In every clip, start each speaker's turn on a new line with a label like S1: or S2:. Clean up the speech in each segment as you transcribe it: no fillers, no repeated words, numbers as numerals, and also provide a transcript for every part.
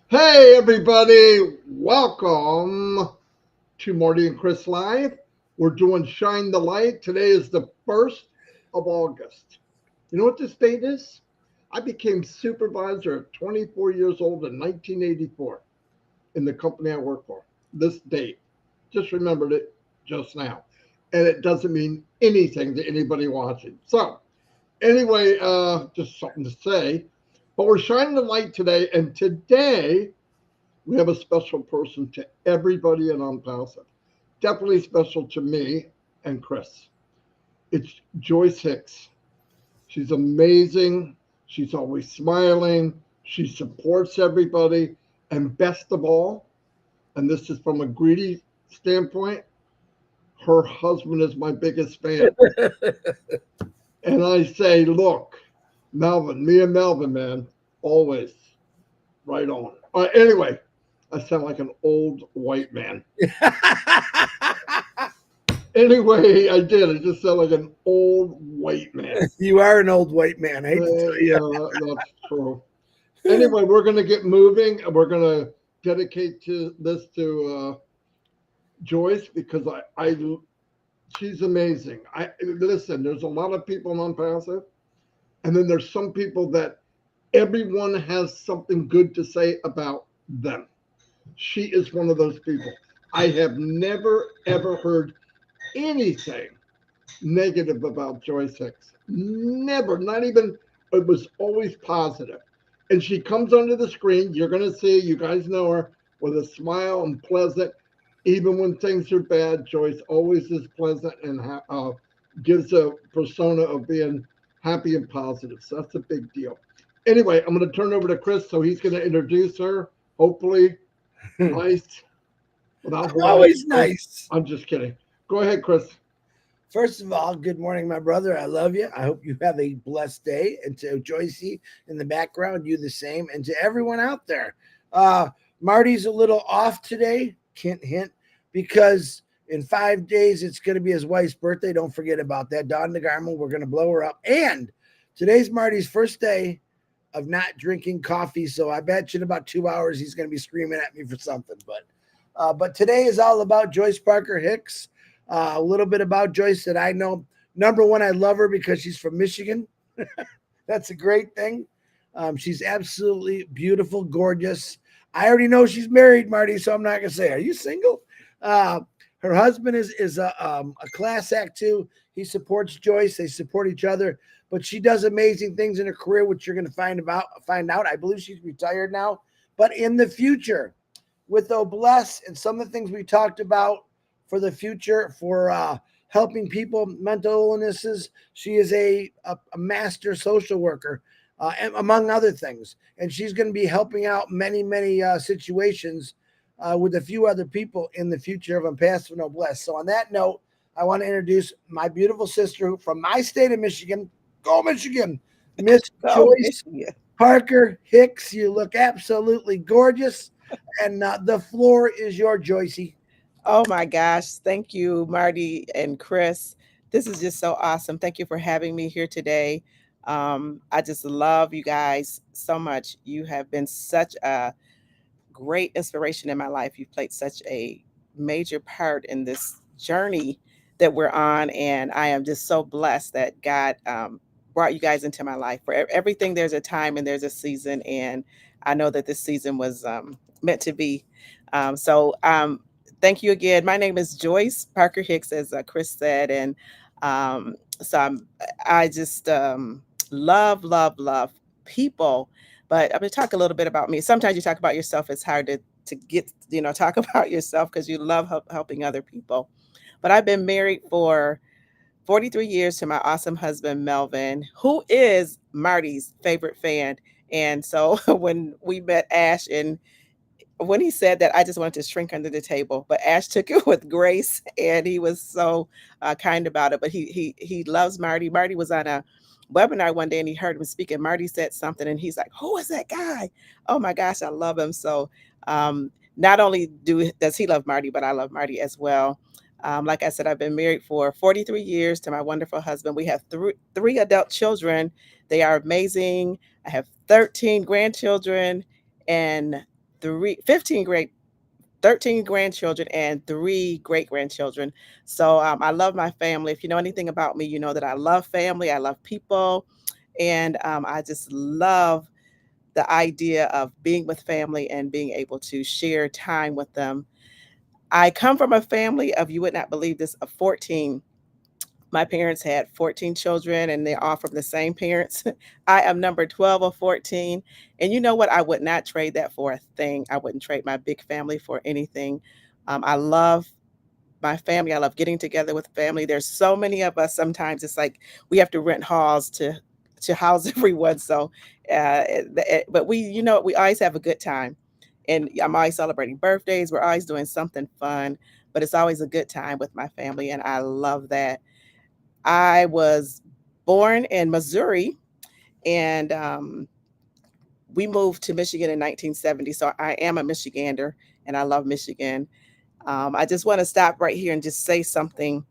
S1: Hey, everybody, welcome to Marty and Chris Live. We're doing Shine the Light. Today is the 1st of August. You know what this date is? I became supervisor at 24 years old in 1984 in the company I work for. This date. Just remembered it just now. And it doesn't mean anything to anybody watching. So, anyway, just something to say. But we're shining the light today, and today we have a special person to everybody in ONPASSIVE. Definitely special to me and Chris. It's Joyce Hicks. She's amazing. She's always smiling. She supports everybody. And best of all, and this is from a greedy standpoint, her husband is my biggest fan. And I say, look, Melvin, me and Melvin, man, always right on. Anyway, I sound like an old white man. Anyway, I did. I just sound like an old white man.
S2: You are an old white man. I hate to tell you.
S1: Yeah, that's true. Anyway, we're going to get moving. We're going to dedicate this to Joyce because she's amazing. I listen. There's a lot of people on Passive, and then there's some people that everyone has something good to say about them. She is one of those people. I have never ever heard anything negative about Joyce Hicks. Never, not even, it was always positive. And she comes onto the screen, you're going to see, you guys know her, with a smile and pleasant. Even when things are bad, Joyce always is pleasant and gives a persona of being happy and positive. So that's a big deal. Anyway, I'm going to turn over to Chris, so he's going to introduce her. Hopefully, nice. Without
S2: Always nice.
S1: I'm just kidding. Go ahead, Chris.
S2: First of all, good morning, my brother. I love you. I hope you have a blessed day. And to Joycey in the background, you the same. And to everyone out there, Marty's a little off today. Can't hint because in 5 days it's going to be his wife's birthday. Don't forget about that. Dawn DeGarmo, we're going to blow her up. And today's Marty's first day of not drinking coffee. So I bet you in about 2 hours he's going to be screaming at me for something. But today is all about Joyce Parker Hicks. A little bit about Joyce that I know. Number one, I love her because she's from Michigan. That's a great thing. She's absolutely beautiful, gorgeous. I already know she's married, Marty, so I'm not going to say, are you single? Her husband is a class act too. He supports Joyce. They support each other. But she does amazing things in her career, which you're going to find out. I believe she's retired now. But in the future, with Obless and some of the things we talked about for the future for helping people, mental illnesses, she is a master social worker, among other things. And she's going to be helping out many situations with a few other people in the future of ONPASSIVE and Obless. So on that note, I want to introduce my beautiful sister from my state of Michigan. Go Michigan, Miss Joyce Parker Hicks. You look absolutely gorgeous. And the floor is your Joycey.
S3: Oh my gosh. Thank you, Marty and Chris. This is just so awesome. Thank you for having me here today. I just love you guys so much. You have been such a great inspiration in my life. You've played such a major part in this journey that we're on. And I am just so blessed that God brought you guys into my life. For everything, there's a time and there's a season. And I know that this season was meant to be. Thank you again. My name is Joyce Parker Hicks, as Chris said. And I just love people. But I'm going to talk a little bit about me. Sometimes you talk about yourself. It's hard to get, talk about yourself because you love helping other people. But I've been married for 43 years to my awesome husband, Melvin, who is Marty's favorite fan. And so when we met Ash, and when he said that, I just wanted to shrink under the table, but Ash took it with grace, and he was so kind about it. But he loves Marty. Marty was on a webinar one day, and he heard him speak, and Marty said something, and he's like, "Who is that guy? Oh my gosh, I love him." So not only does he love Marty, but I love Marty as well. Like I said, I've been married for 43 years to my wonderful husband. We have three adult children. They are amazing. I have 13 grandchildren and 15 great 13 grandchildren and 3 great grandchildren. So I love my family. If you know anything about me, you know that I love family, I love people, and I just love the idea of being with family and being able to share time with them. I come from a family of, you would not believe this, of 14. My parents had 14 children and they're all from the same parents. I am number 12 of 14. And you know what? I would not trade that for a thing. I wouldn't trade my big family for anything. I love my family. I love getting together with family. There's so many of us. Sometimes it's like we have to rent halls to house everyone. So, but we, you know, we always have a good time, and I'm always celebrating birthdays. We're always doing something fun, but it's always a good time with my family, and I love that. I was born in Missouri, and we moved to Michigan in 1970. So I am a Michigander, and I love Michigan. I just want to stop right here and just say something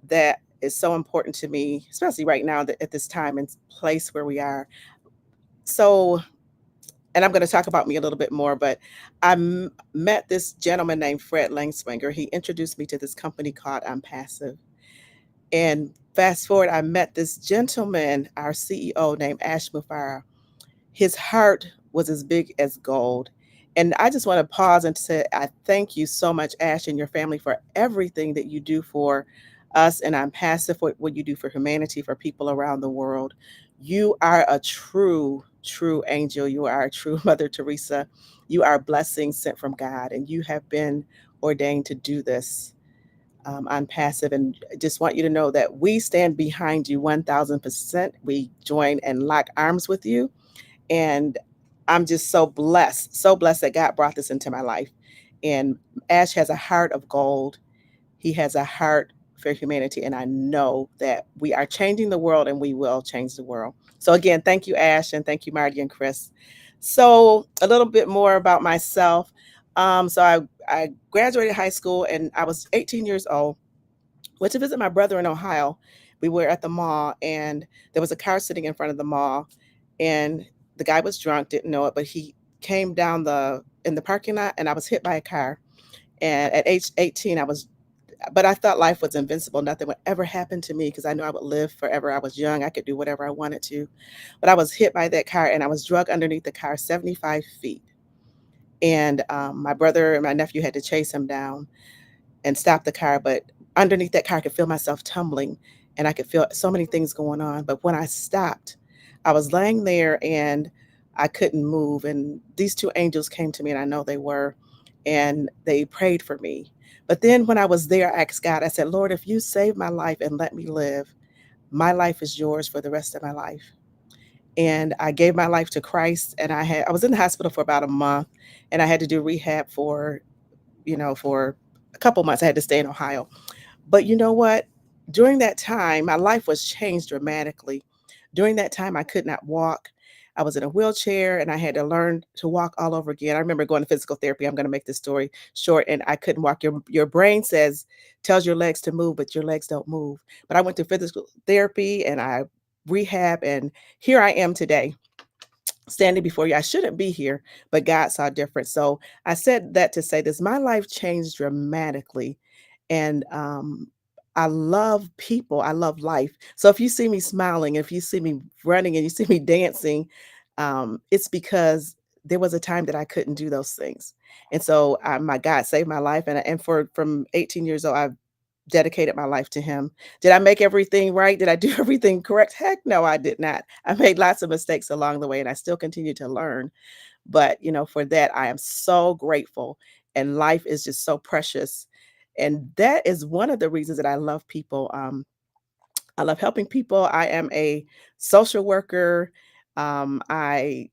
S3: that is so important to me, especially right now that at this time and place where we are. So, and I'm going to talk about me a little bit more, but met this gentleman named Fred Langswinger. He introduced me to this company called ONPASSIVE. And fast forward, I met this gentleman, our CEO, named Ash Mufarah. His heart was as big as gold. And I just want to pause and say, I thank you so much, Ash, and your family for everything that you do for us. And I'm passive for what you do for humanity, for people around the world. You are a true, true angel. You are a true Mother Teresa. You are a blessing sent from God, and you have been ordained to do this. On passive, and I just want you to know that we stand behind you 1000%. We join and lock arms with you, and I'm just so blessed that God brought this into my life. And Ash has a heart of gold. He has a heart for humanity, and I know that we are changing the world, and we will change the world. So again, thank you, Ash, and thank you, Marty and Chris. So a little bit more about myself. I graduated high school, and I was 18 years old. Went to visit my brother in Ohio. We were at the mall, and there was a car sitting in front of the mall, and the guy was drunk, didn't know it, but he came down the in the parking lot, and I was hit by a car. And at age 18, but I thought life was invincible. Nothing would ever happen to me because I knew I would live forever. I was young. I could do whatever I wanted to. But I was hit by that car, and I was drugged underneath the car 75 feet. And my brother and my nephew had to chase him down and stop the car. But underneath that car, I could feel myself tumbling, and I could feel so many things going on. But when I stopped, I was laying there and I couldn't move. And these two angels came to me, and I know they were, and they prayed for me. But then when I was there, I asked God, I said, Lord, if you save my life and let me live, my life is yours for the rest of my life. And I gave my life to Christ, and I was in the hospital for about a month, and I had to do rehab for, for a couple months. I had to stay in Ohio. But you know what? During that time, my life was changed dramatically. During that time, I could not walk. I was in a wheelchair, and I had to learn to walk all over again. I remember going to physical therapy. I'm going to make this story short, and I couldn't walk. Your brain tells your legs to move, but your legs don't move. But I went to physical therapy, and I rehab, and here I am today standing before you. I shouldn't be here, but God saw different. So I said that to say this: my life changed dramatically, and I love people. I love life. So if you see me smiling, if you see me running, and you see me dancing, it's because there was a time that I couldn't do those things, and so my God saved my life, and for from 18 years old, I've dedicated my life to him. Did I make everything right? Did I do everything correct? Heck no, I did not. I made lots of mistakes along the way, and I still continue to learn. But, for that, I am so grateful. And life is just so precious. And that is one of the reasons that I love people. I love helping people. I am a social worker. I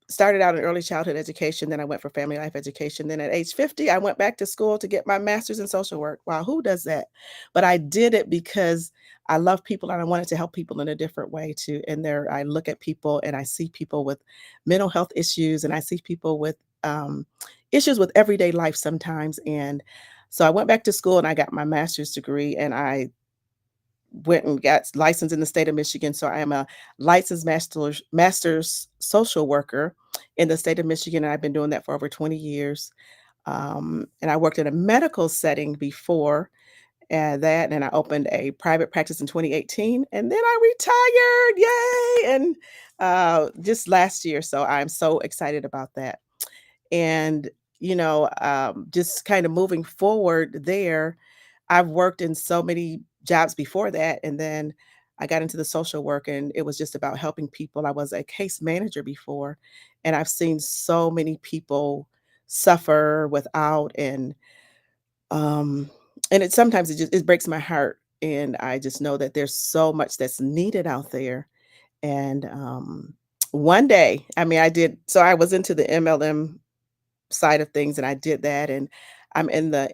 S3: started out in early childhood education, then I went for family life education. Then at age 50, I went back to school to get my master's in social work. Wow, who does that? But I did it because I love people, and I wanted to help people in a different way too. And there I look at people, and I see people with mental health issues, and I see people with issues with everyday life sometimes. And So I went back to school and I got my master's degree, and I went and got licensed in the state of Michigan. So I am a licensed master's social worker in the state of Michigan, and I've been doing that for over 20 years. And I worked in a medical setting before that, and I opened a private practice in 2018, and then I retired, yay! And just last year, so I'm so excited about that. And just kind of moving forward there, I've worked in so many jobs before that, and then I got into the social work, and it was just about helping people. I was a case manager before, and I've seen so many people suffer without, um and it sometimes it breaks my heart, and I just know that there's so much that's needed out there. And one day, I mean, I was into the MLM side of things, and I did that, and I'm in the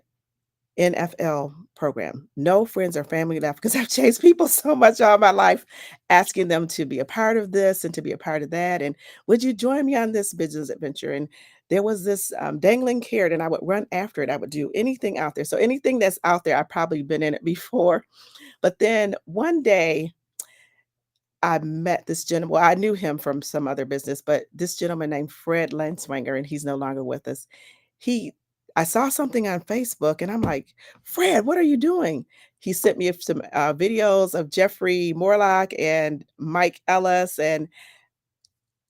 S3: NFL program. No friends or family left because I've chased people so much all my life, asking them to be a part of this and to be a part of that. And would you join me on this business adventure? And there was this dangling carrot, and I would run after it. I would do anything out there. So anything that's out there, I've probably been in it before. But then one day, I met this gentleman. Well, I knew him from some other business, but this gentleman named Fred Lanswanger, and he's no longer with us. He I saw something on Facebook, and I'm like, "Fred, what are you doing?" He sent me some videos of Jeffrey Morlock and Mike Ellis, and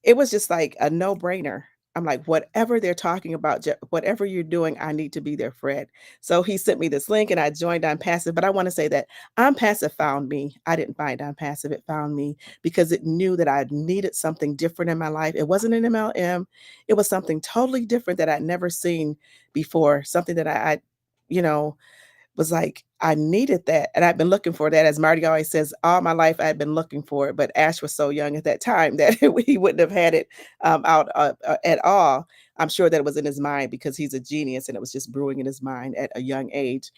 S3: it was just like a no-brainer. I'm like, "Whatever they're talking about, whatever you're doing, I need to be there, Fred." So he sent me this link, and I joined On Passive. But I want to say that On Passive found me. I didn't find On Passive; it found me because it knew that I needed something different in my life. It wasn't an MLM; it was something totally different that I'd never seen before. Something that you know, was like, I needed that, and I've been looking for that. As Marty always says, all my life I've been looking for it, but Ash was so young at that time that he wouldn't have had it out at all. I'm sure that it was in his mind because he's a genius, and it was just brewing in his mind at a young age.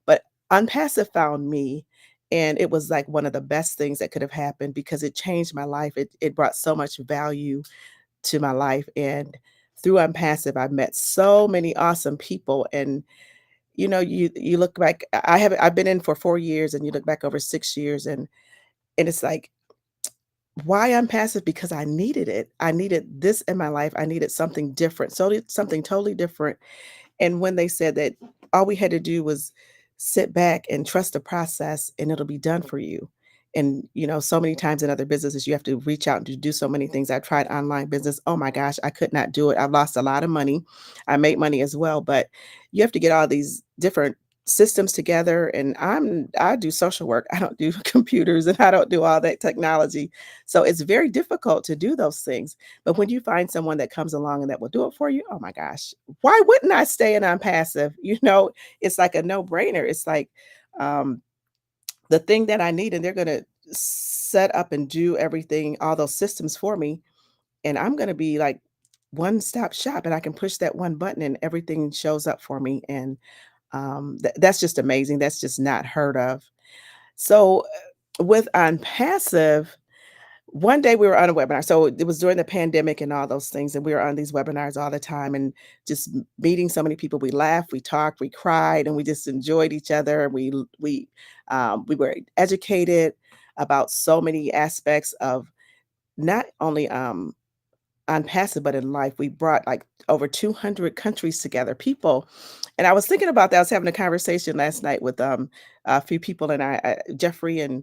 S3: But Unpassive found me, and it was like one of the best things that could have happened because it changed my life. It brought so much value to my life, and through Unpassive, I've met so many awesome people. And you look back. I've been in for 4 years, and you look back over 6 years, and it's like, why I'm passive? Because I needed it. I needed this in my life. I needed something different, so something totally different. And when they said that all we had to do was sit back and trust the process, and it'll be done for you. And so many times in other businesses, you have to reach out and to do so many things. I tried online business. Oh my gosh, I could not do it. I lost a lot of money. I made money as well, but you have to get all these different systems together. And I do social work. I don't do computers, and I don't do all that technology. So it's very difficult to do those things. But when you find someone that comes along and that will do it for you, oh my gosh, why wouldn't I stay in on passive? It's like a no-brainer. It's like the thing that I need, and they're gonna set up and do everything, all those systems for me, and I'm gonna be like one-stop shop, and I can push that one button and everything shows up for me. And that's just amazing. That's just not heard of. So with on passive, one day we were on a webinar. So it was during the pandemic and all those things. And we were on these webinars all the time and just meeting so many people. We laughed, we talked, we cried, and we just enjoyed each other. We were educated about so many aspects of not only on passive, but in life. We brought like over 200 countries together, people. And I was thinking about that. I was having a conversation last night with a few people, and Jeffrey and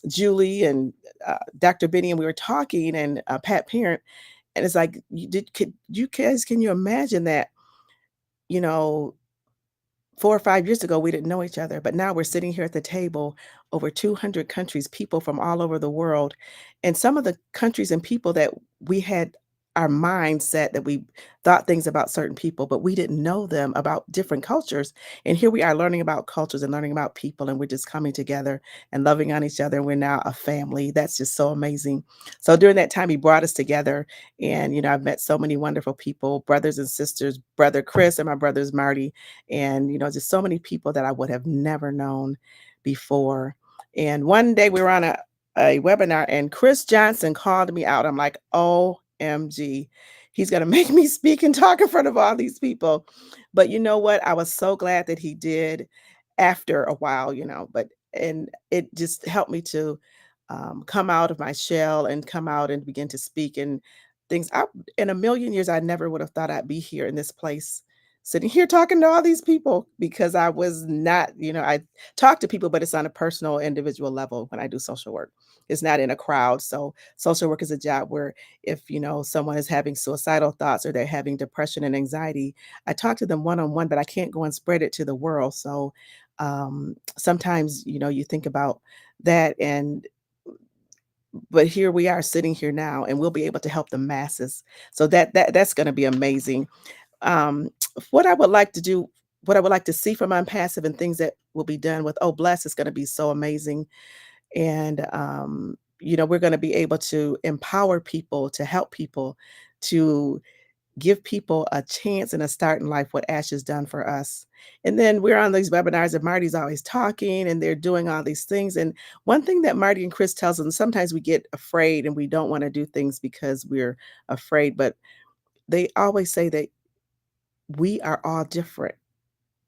S3: Julie and Dr. Benny, and we were talking, and Pat Parent, and it's like, can you imagine that? You know, 4 or 5 years ago, we didn't know each other, but now we're sitting here at the table, over 200 countries, people from all over the world. And some of the countries and people that we had our mindset that we thought things about certain people, but we didn't know them about different cultures. And here we are learning about cultures and learning about people, and we're just coming together and loving on each other. And we're now a family. That's just so amazing. So during that time, he brought us together. And, I've met so many wonderful people, brothers and sisters, brother Chris and my brothers Marty, and just so many people that I would have never known before. And one day we were on a webinar, and Chris Johnson called me out. I'm like, OMG. he's going to make me speak and talk in front of all these people. But you know what? I was so glad that he did after a while, but and it just helped me to come out of my shell and come out and begin to speak and things. In a million years, I never would have thought I'd be here in this place, sitting here talking to all these people because I was not, I talk to people, but it's on a personal, individual level when I do social work. It's not in a crowd. So social work is a job where if, someone is having suicidal thoughts or they're having depression and anxiety, I talk to them one-on-one, but I can't go and spread it to the world. So sometimes, you think about that but here we are sitting here now and we'll be able to help the masses. So that's going to be amazing. Um, what I would like to do, what I would like to see from Unpassive and things that will be done with Oh Bless is going to be so amazing. And we're going to be able to empower people, to help people, to give people a chance and a start in life, what Ash has done for us. And then we're on these webinars and Marty's always talking and they're doing all these things. And one thing that Marty and Chris tells them, sometimes we get afraid and we don't want to do things because we're afraid, but they always say that we are all different.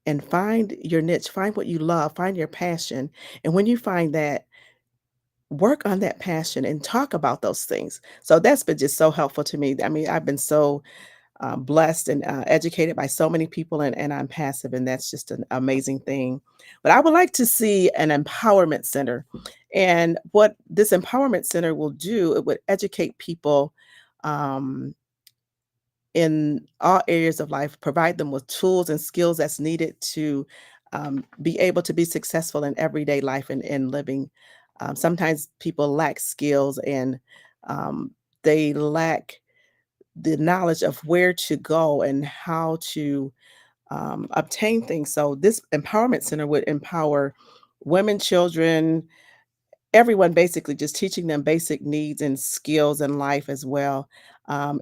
S3: And find your niche, find what you love, find your passion. And when you find that, work on that passion and talk about those things. So that's been just so helpful to me. I mean, I've been so blessed and educated by so many people, and I'm passive, and that's just an amazing thing. But I would like to see an empowerment center, and what this empowerment center will do, it would educate people um, in all areas of life, provide them with tools and skills that's needed to be able to be successful in everyday life and living. Sometimes people lack skills and they lack the knowledge of where to go and how to obtain things. So this empowerment center would empower women, children, everyone, basically just teaching them basic needs and skills in life as well.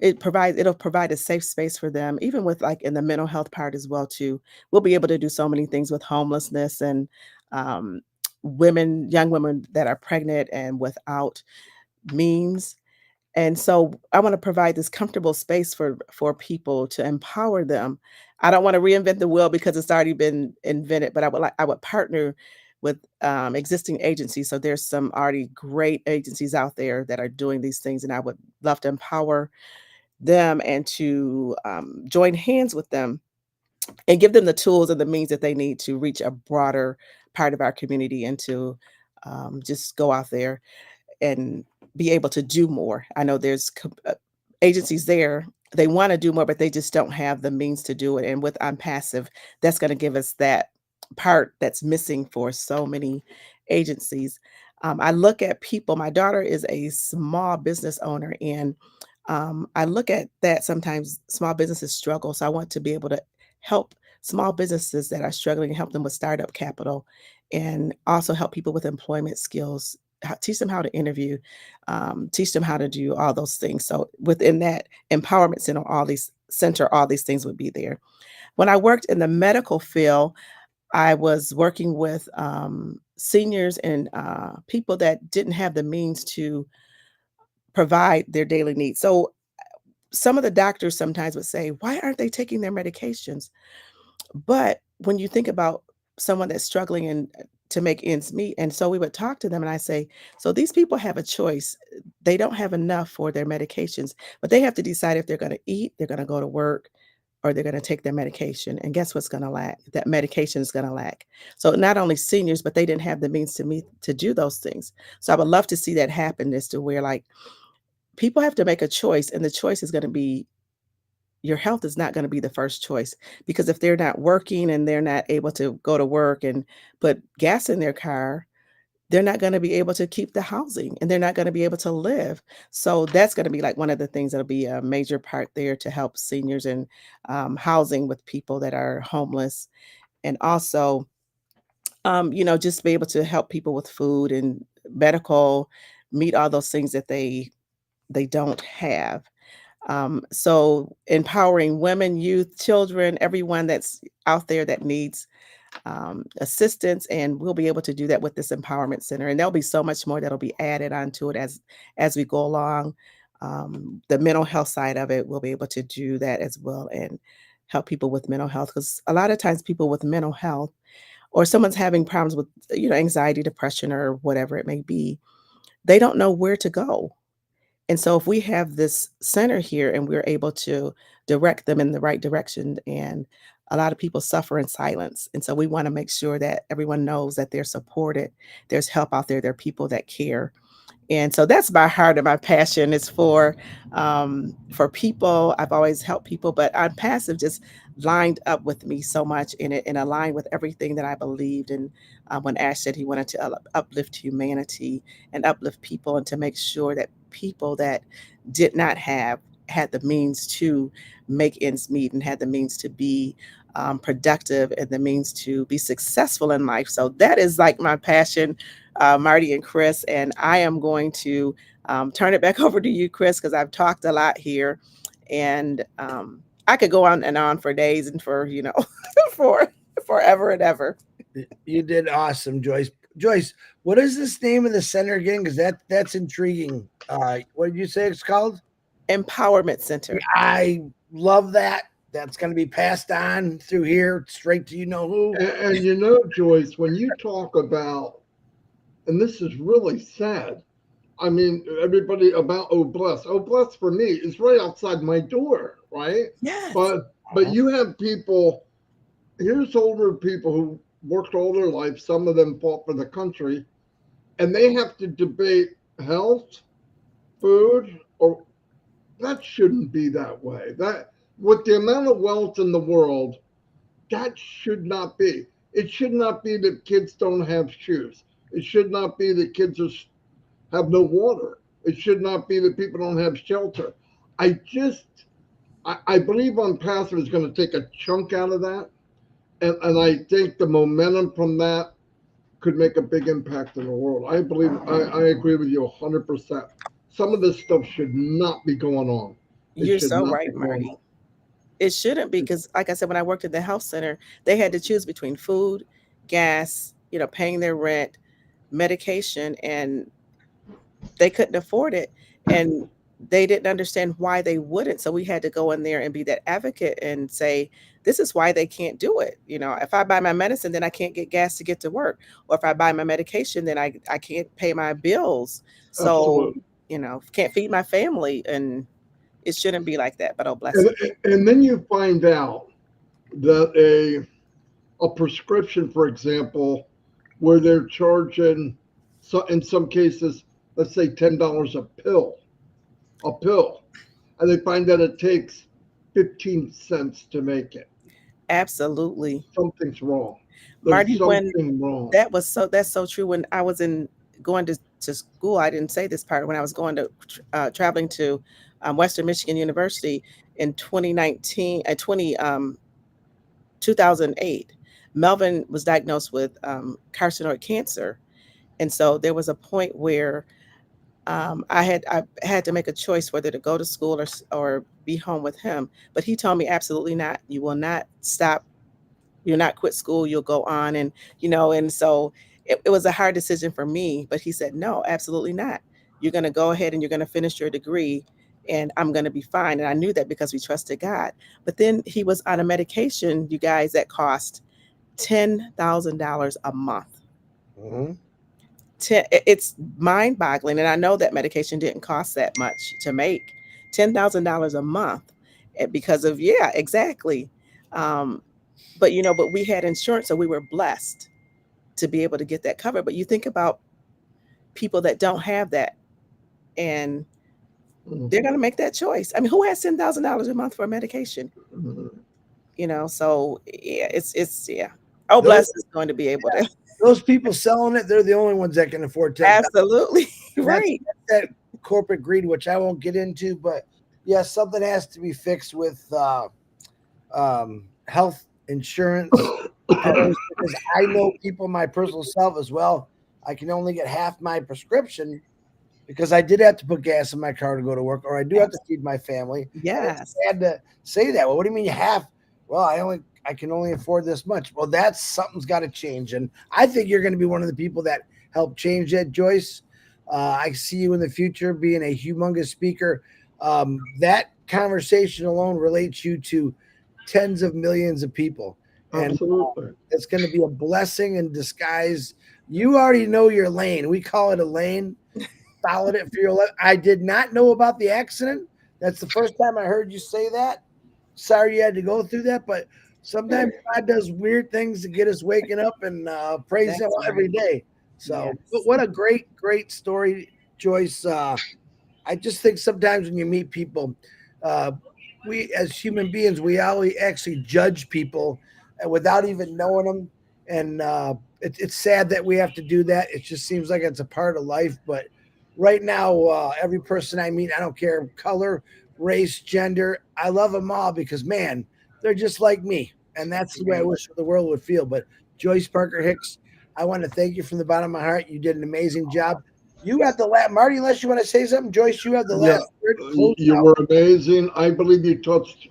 S3: It'll provide a safe space for them, even with like in the mental health part as well too. We'll be able to do so many things with homelessness and um, young women that are pregnant and without means. And so I want to provide this comfortable space for people to empower them. I don't want to reinvent the wheel because it's already been invented, but I would partner with existing agencies. So there's some already great agencies out there that are doing these things, and I would love to empower them and to join hands with them and give them the tools and the means that they need to reach a broader part of our community and to just go out there and be able to do more. I know there's agencies there, they want to do more, but they just don't have the means to do it. And with I'm Passive, that's going to give us that part that's missing for so many agencies. I look at people, my daughter is a small business owner, and I look at that sometimes small businesses struggle. So I want to be able to help small businesses that are struggling, help them with startup capital, and also help people with employment skills, teach them how to interview, teach them how to do all those things. So within that empowerment center, all these things would be there. When I worked in the medical field, I was working with seniors and people that didn't have the means to provide their daily needs. So some of the doctors sometimes would say, why aren't they taking their medications? But when you think about someone that's struggling and to make ends meet, and so we would talk to them and I say, so these people have a choice. They don't have enough for their medications, but they have to decide if they're going to eat, they're going to go to work, or they're going to take their medication. And guess what's going to lack? That medication is going to lack. So not only seniors, but they didn't have the means to do those things. So I would love to see that happen, as to where like people have to make a choice, and the choice is going to be, your health is not going to be the first choice, because if they're not working and they're not able to go to work and put gas in their car, they're not going to be able to keep the housing and they're not going to be able to live. So that's going to be like one of the things that'll be a major part there to help seniors and housing with people that are homeless. And also, just be able to help people with food and medical, meet all those things that they don't have. So empowering women, youth, children, everyone that's out there that needs assistance, and we'll be able to do that with this empowerment center. And there'll be so much more that'll be added onto it as we go along. the mental health side of it, we'll be able to do that as well and help people with mental health. Because a lot of times people with mental health or someone's having problems with, anxiety, depression, or whatever it may be, they don't know where to go. And so if we have this center here and we're able to direct them in the right direction, and a lot of people suffer in silence. And so we want to make sure that everyone knows that they're supported. There's help out there. There are people that care. And so that's my heart and my passion is for people. I've always helped people, but ONPASSIVE just lined up with me so much in it and aligned with everything that I believed in. When Ash said he wanted to uplift humanity and uplift people, and to make sure that people that did not have had the means to make ends meet and had the means to be productive and the means to be successful in life. So that is like my passion, Marty and Chris. And I am going to turn it back over to you, Chris, because I've talked a lot here. And I could go on and on for days and for, for forever and ever.
S2: You did awesome, Joyce. Joyce, what is this name of the center again? Because that's intriguing. What did you say it's called?
S3: Empowerment Center.
S2: I love that. That's going to be passed on through here straight to who.
S1: And Joyce, when you talk about, and this is really sad, I mean, everybody about Oh Bless for me is right outside my door, right?
S3: Yes.
S1: But you have people, here's older people who worked all their life, some of them fought for the country, and they have to debate health, food, or that shouldn't be that way. That with the amount of wealth in the world, that should not be. It should not be that kids don't have shoes. It should not be that kids have no water. It should not be that people don't have shelter. I believe ONPASSIVE is going to take a chunk out of that. And I think the momentum from that could make a big impact in the world. I agree with you 100%. Some of this stuff should not be going on.
S3: You're so right, Marty. It shouldn't be, because like I said, when I worked at the health center, they had to choose between food, gas, paying their rent, medication, and they couldn't afford it. And they didn't understand why they wouldn't. So we had to go in there and be that advocate and say, this is why they can't do it. If I buy my medicine, then I can't get gas to get to work. Or if I buy my medication, then I can't pay my bills. So, can't feed my family. And it shouldn't be like that, but oh, bless you.
S1: And then you find out that a prescription, for example, where they're charging, so in some cases, let's say $10 a pill, and they find that it takes 15 cents to make it.
S3: Absolutely.
S1: Something's wrong.
S3: Marty,
S1: wrong.
S3: That's so true. When I was going to school, I didn't say this part, when I was going to traveling to Western Michigan University in 2008, Melvin was diagnosed with carcinoid cancer. And so there was a point where I had to make a choice whether to go to school or be home with him. But he told me, absolutely not. You will not stop. You'll not quit school. You'll go on. And, and so it was a hard decision for me. But he said, no, absolutely not. You're going to go ahead and you're going to finish your degree, and I'm going to be fine. And I knew that because we trusted God. But then he was on a medication, you guys, that cost $10,000 a month.
S2: Mm-hmm.
S3: It's mind-boggling. And I know that medication didn't cost that much to make. $10,000 a month because of, yeah, exactly. But we had insurance, so we were blessed to be able to get that covered. But you think about people that don't have that, and they're going to make that choice. I mean, who has $10,000 a month for medication? So yeah, it's yeah. Oh, bless is going to be able to.
S2: Those people selling it, they're the only ones that can afford $10,000.
S3: Absolutely. Right.
S2: That's that corporate greed, which I won't get into, but yes, something has to be fixed with health insurance. Because I know people, my personal self as well, I can only get half my prescription because I did have to put gas in my car to go to work, or I do have to feed my family.
S3: Yes.
S2: I had to say that. Well, what do you mean half? Well, I can only afford this much. Well, something's got to change. And I think you're going to be one of the people that help change that, Joyce. I see you in the future being a humongous speaker. That conversation alone relates you to tens of millions of people. And
S1: Absolutely.
S2: it's going to be a blessing in disguise. You already know your lane. We call it a lane. Followed it for your life. I did not know about the accident. That's the first time I heard you say that. Sorry you had to go through that, but sometimes God does weird things to get us waking up and praise Him
S3: That's
S2: every
S3: right.
S2: day. So,
S3: Yes.
S2: what a great story, Joyce. I just think sometimes when you meet people, uh, we as human beings, we always actually judge people without even knowing them. And it's sad that we have to do that. It just seems like it's a part of life. But right now, every person I meet, I don't care color, race, gender, I love them all because, man, they're just like me. And that's the way I
S3: Right.
S2: wish the world would feel. But Joyce Parker Hicks, I want to thank you from the bottom of my heart. You did an amazing job. You have the last, Marty, unless you want to say something, Joyce, you have the
S1: Yeah,
S2: last word. Close
S1: you
S2: out.
S1: were amazing. I believe you touched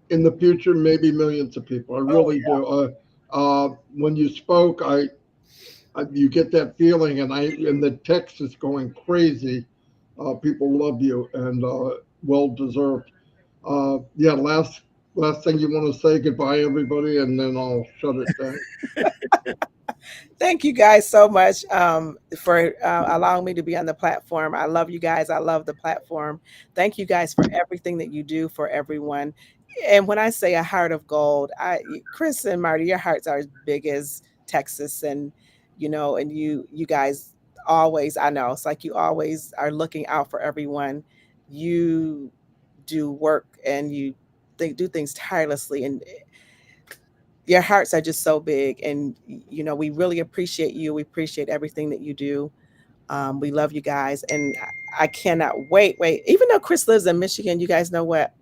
S1: in the future maybe millions of people. I
S2: Oh,
S1: really
S2: yeah.
S1: do. When you spoke, you get that feeling, and the text is going crazy. People love you, and well deserved. Yeah, last thing you want to say goodbye, everybody, and then I'll shut it down.
S3: Thank you guys so much for allowing me to be on the platform. I love you guys. I love the platform. Thank you guys for everything that you do for everyone. And when I say a heart of gold, Chris and Marty, your hearts are as big as Texas, and and you guys always, I know it's like you always are looking out for everyone. You do work and do things tirelessly, and your hearts are just so big, and we really appreciate you. We appreciate everything that you do. We love you guys, and I cannot wait. Even though Chris lives in Michigan, you guys know what?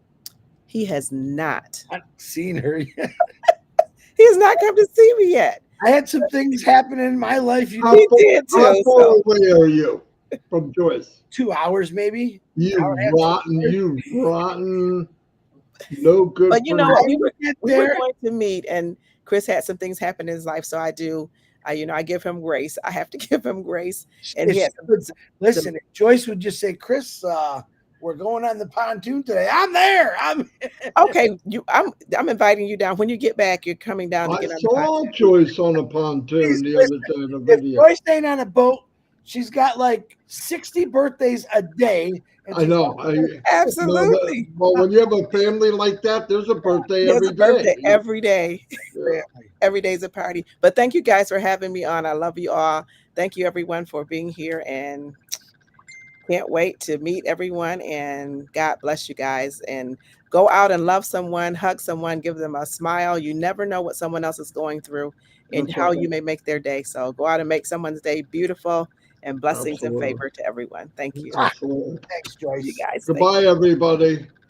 S3: He has not.
S2: I've seen her.
S3: He has not come to see me yet.
S2: I had some things happen in my life. You
S1: How
S2: know,
S3: He
S1: far,
S3: did
S1: how
S3: too.
S1: far
S3: So
S1: away are you from Joyce?
S2: 2 hours maybe. Hour
S1: You
S2: and a half, 2
S1: rotten,
S2: hours.
S1: you rotten, no good
S3: but you know what?
S1: person.
S2: I will get
S3: We were
S2: there.
S3: going to meet, and Chris had some things happen in his life. So I do. I give him grace. I have to give him grace, and
S2: If
S3: he
S2: she
S3: had
S2: would
S3: some
S2: listen, if Joyce would just say, Chris, we're going on the pontoon today. I'm there. I'm
S3: okay. I'm inviting you down when you get back. You're coming down to
S1: I
S3: get on the
S1: saw
S3: pontoon.
S1: Joyce on a
S2: please
S1: pontoon the
S2: listen.
S1: other day in a
S2: If
S1: video.
S2: Joyce ain't on a boat, she's got like 60 birthdays a day, and
S1: I
S2: she's
S1: know. No,
S3: Absolutely.
S1: well, when you have a family like that, there's a birthday
S3: There's
S1: every
S3: a birthday
S1: day.
S3: every day.
S1: Yeah,
S3: Every day's a party. But thank you guys for having me on. I love you all. Thank you everyone for being here, and can't wait to meet everyone, and God bless you guys, and go out and love someone, hug someone, give them a smile. You never know what someone else is going through and
S1: that's
S3: how
S1: right.
S3: you may make their day. So go out and make someone's day beautiful, and blessings and
S1: Absolutely.
S3: favor to everyone. Thank you.
S2: ah,
S1: Absolutely.
S2: thanks,
S3: You
S2: Joyce.
S3: guys. Thank
S1: Goodbye, everybody.